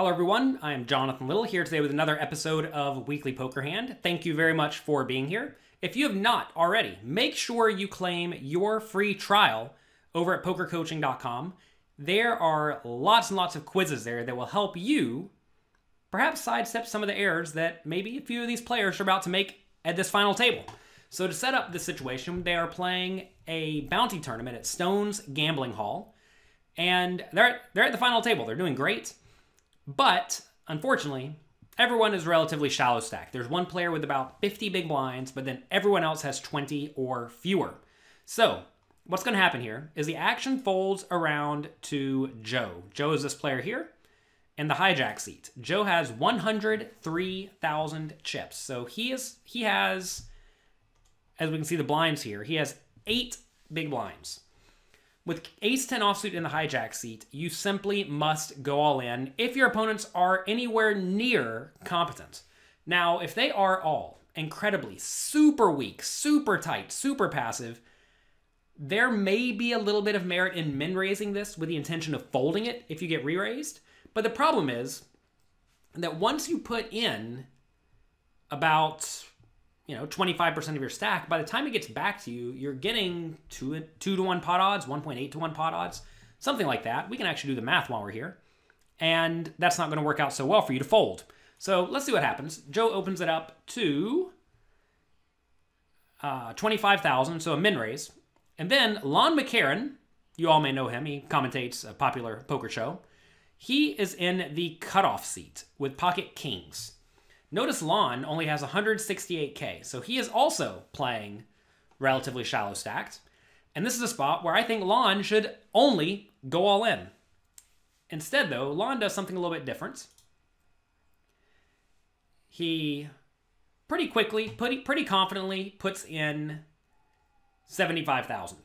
Hello everyone, I am Jonathan Little here today with another episode of Weekly Poker Hand. Thank you very much for being here. If you have not already, make sure you claim your free trial over at pokercoaching.com. There are lots and lots of quizzes there that will help you perhaps sidestep some of the errors that maybe a few of these players are about to make at this final table. So to set up this situation, they are playing a bounty tournament at Stone's Gambling Hall, and they're at the final table. They're doing great. But, unfortunately, everyone is relatively shallow stacked. There's one player with about 50 big blinds, but then everyone else has 20 or fewer. So, what's going to happen here is the action folds around to Joe. Joe is this player here in the hijack seat. Joe has 103,000 chips. So he has, as we can see the blinds here, he has 8 big blinds. With ace-10 offsuit in the hijack seat, you simply must go all in if your opponents are anywhere near competent. Now, if they are all incredibly super weak, super tight, super passive, there may be a little bit of merit in min-raising this with the intention of folding it if you get re-raised. But the problem is that once you put in about 25% of your stack, by the time it gets back to you, you're getting 2 to 1 pot odds, 1.8 to 1 pot odds, something like that. We can actually do the math while we're here. And that's not going to work out so well for you to fold. So let's see what happens. Joe opens it up to 25,000, so a min raise. And then Lon McCarron, you all may know him. He commentates a popular poker show. He is in the cutoff seat with pocket kings. Notice Lon only has 168k, so he is also playing relatively shallow stacked. And this is a spot where I think Lon should only go all in. Instead, though, Lon does something a little bit different. He pretty quickly, pretty confidently puts in 75,000.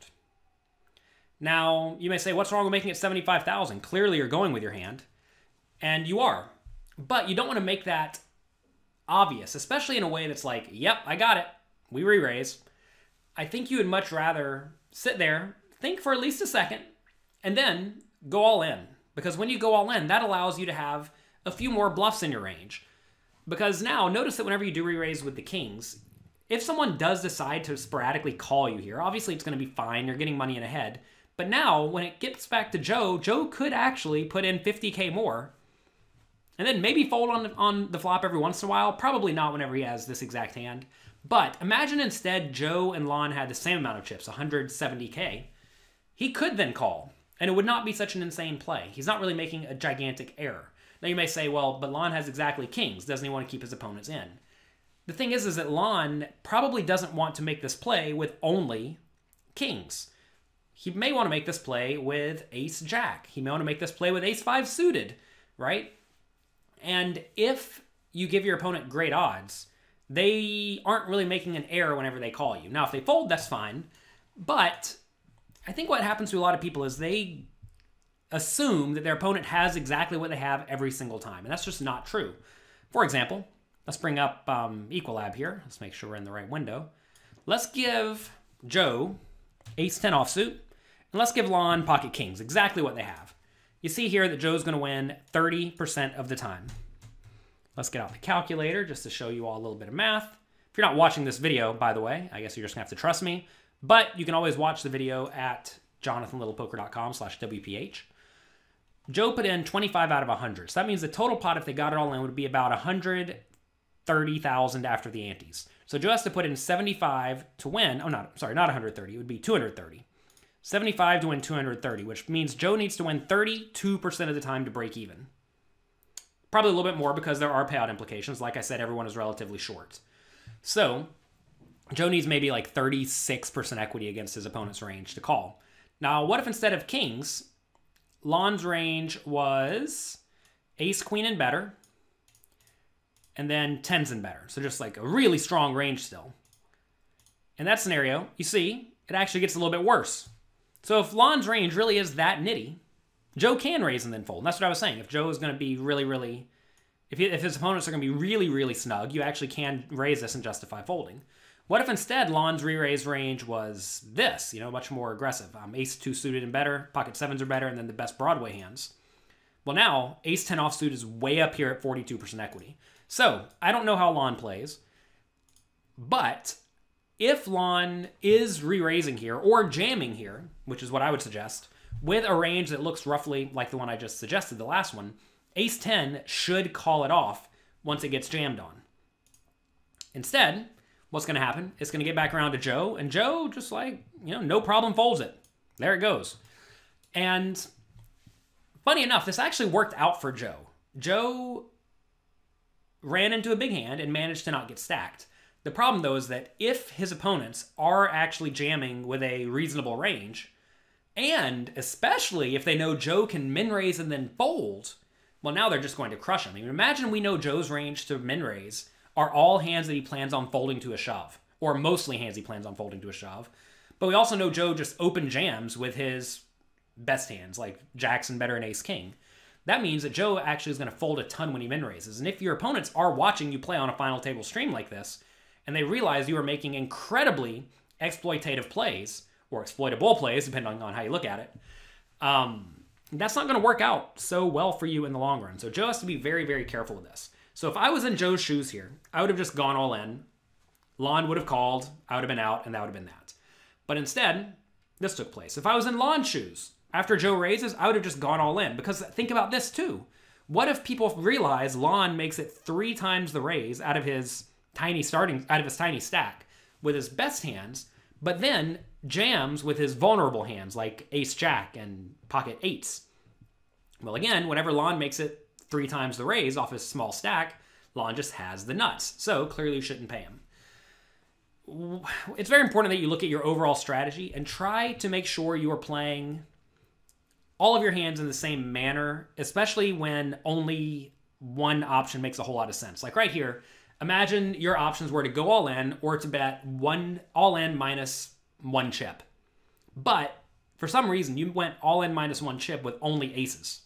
Now, you may say, what's wrong with making it 75,000? Clearly, you're going with your hand, and you are. But you don't want to make that obvious, especially in a way that's like, yep, I got it. We re-raise. I think you would much rather sit there, think for at least a second, and then go all in. Because when you go all in, that allows you to have a few more bluffs in your range. Because now, notice that whenever you do re-raise with the kings, if someone does decide to sporadically call you here, obviously it's going to be fine, you're getting money in ahead. But now, when it gets back to Joe, Joe could actually put in 50k more, and then maybe fold on the flop every once in a while. Probably not whenever he has this exact hand. But imagine instead Joe and Lon had the same amount of chips, 170k. He could then call, and it would not be such an insane play. He's not really making a gigantic error. Now you may say, well, but Lon has exactly kings. Doesn't he want to keep his opponents in? The thing is that Lon probably doesn't want to make this play with only kings. He may want to make this play with ace-jack. He may want to make this play with ace-5 suited, right? And if you give your opponent great odds, they aren't really making an error whenever they call you. Now, if they fold, that's fine. But I think what happens to a lot of people is they assume that their opponent has exactly what they have every single time. And that's just not true. For example, let's bring up Equilab here. Let's make sure we're in the right window. Let's give Joe ace-10 offsuit. And let's give Lon pocket kings, exactly what they have. You see here that Joe's going to win 30% of the time. Let's get out the calculator just to show you all a little bit of math. If you're not watching this video, by the way, I guess you're just going to have to trust me. But you can always watch the video at jonathanlittlepoker.com/WPH. Joe put in 25 out of 100. So that means the total pot, if they got it all in, would be about 130,000 after the antes. So Joe has to put in 75 to win. Oh, not 130. It would be 230. 75 to win 230, which means Joe needs to win 32% of the time to break even. Probably a little bit more because there are payout implications. Like I said, everyone is relatively short. So Joe needs maybe like 36% equity against his opponent's range to call. Now, what if instead of kings, Lon's range was ace, queen, and better, and then tens and better. So just like a really strong range still. In that scenario, you see, it actually gets a little bit worse. So if Lon's range really is that nitty, Joe can raise and then fold. And that's what I was saying. If Joe is going to be really, if his opponents are going to be really snug, you actually can raise this and justify folding. What if instead Lon's re-raise range was this, much more aggressive? Ace-2 suited and better, pocket sevens are better, and then the best Broadway hands. Well, now ace-10 offsuit is way up here at 42% equity. So I don't know how Lon plays, but if Lon is re-raising here or jamming here, which is what I would suggest, with a range that looks roughly like the one I just suggested, the last one, ace-10 should call it off once it gets jammed on. Instead, what's going to happen? It's going to get back around to Joe, and Joe just like, no problem folds it. There it goes. And funny enough, this actually worked out for Joe. Joe ran into a big hand and managed to not get stacked. The problem, though, is that if his opponents are actually jamming with a reasonable range, and especially if they know Joe can min-raise and then fold, well, now they're just going to crush him. I mean, imagine we know Joe's range to min-raise are all hands that he plans on folding to a shove, or mostly hands he plans on folding to a shove. But we also know Joe just open jams with his best hands, like jacks and better and ace-king. That means that Joe actually is going to fold a ton when he min-raises. And if your opponents are watching you play on a final table stream like this, and they realize you are making incredibly exploitative plays, or exploitable plays, depending on how you look at it, that's not going to work out so well for you in the long run. So Joe has to be very, very careful with this. So if I was in Joe's shoes here, I would have just gone all in. Lon would have called, I would have been out, and that would have been that. But instead, this took place. If I was in Lon's shoes, after Joe raises, I would have just gone all in. Because think about this too. What if people realize Lon makes it 3 times the raise out of his tiny stack with his best hands, but then jams with his vulnerable hands like ace-jack and pocket eights? Well, again, whenever Lon makes it 3 times the raise off his small stack, Lon just has the nuts. So clearly you shouldn't pay him. It's very important that you look at your overall strategy and try to make sure you are playing all of your hands in the same manner, especially when only one option makes a whole lot of sense. Like right here, imagine your options were to go all in or to bet one all in minus 1 chip. But for some reason, you went all in minus 1 chip with only aces.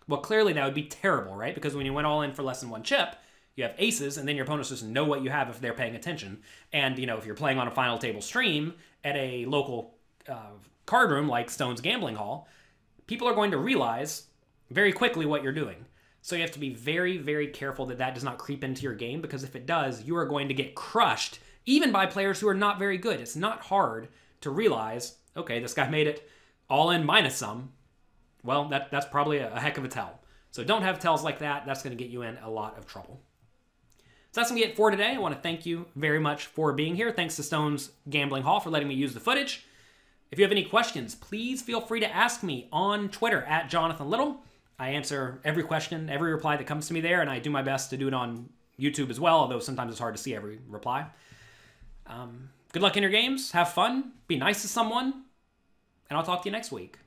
Well, clearly that would be terrible, right? Because when you went all in for less than 1 chip, you have aces, and then your opponents just know what you have if they're paying attention. And, if you're playing on a final table stream at a local card room like Stone's Gambling Hall, people are going to realize very quickly what you're doing. So you have to be very, very careful that that does not creep into your game, because if it does, you are going to get crushed, even by players who are not very good. It's not hard to realize, okay, this guy made it all in minus some. Well, that's probably a heck of a tell. So don't have tells like that. That's going to get you in a lot of trouble. So that's going to be it for today. I want to thank you very much for being here. Thanks to Stone's Gambling Hall for letting me use the footage. If you have any questions, please feel free to ask me on Twitter at Jonathan Little. I answer every question, every reply that comes to me there, and I do my best to do it on YouTube as well, although sometimes it's hard to see every reply. Good luck in your games. Have fun. Be nice to someone. And I'll talk to you next week.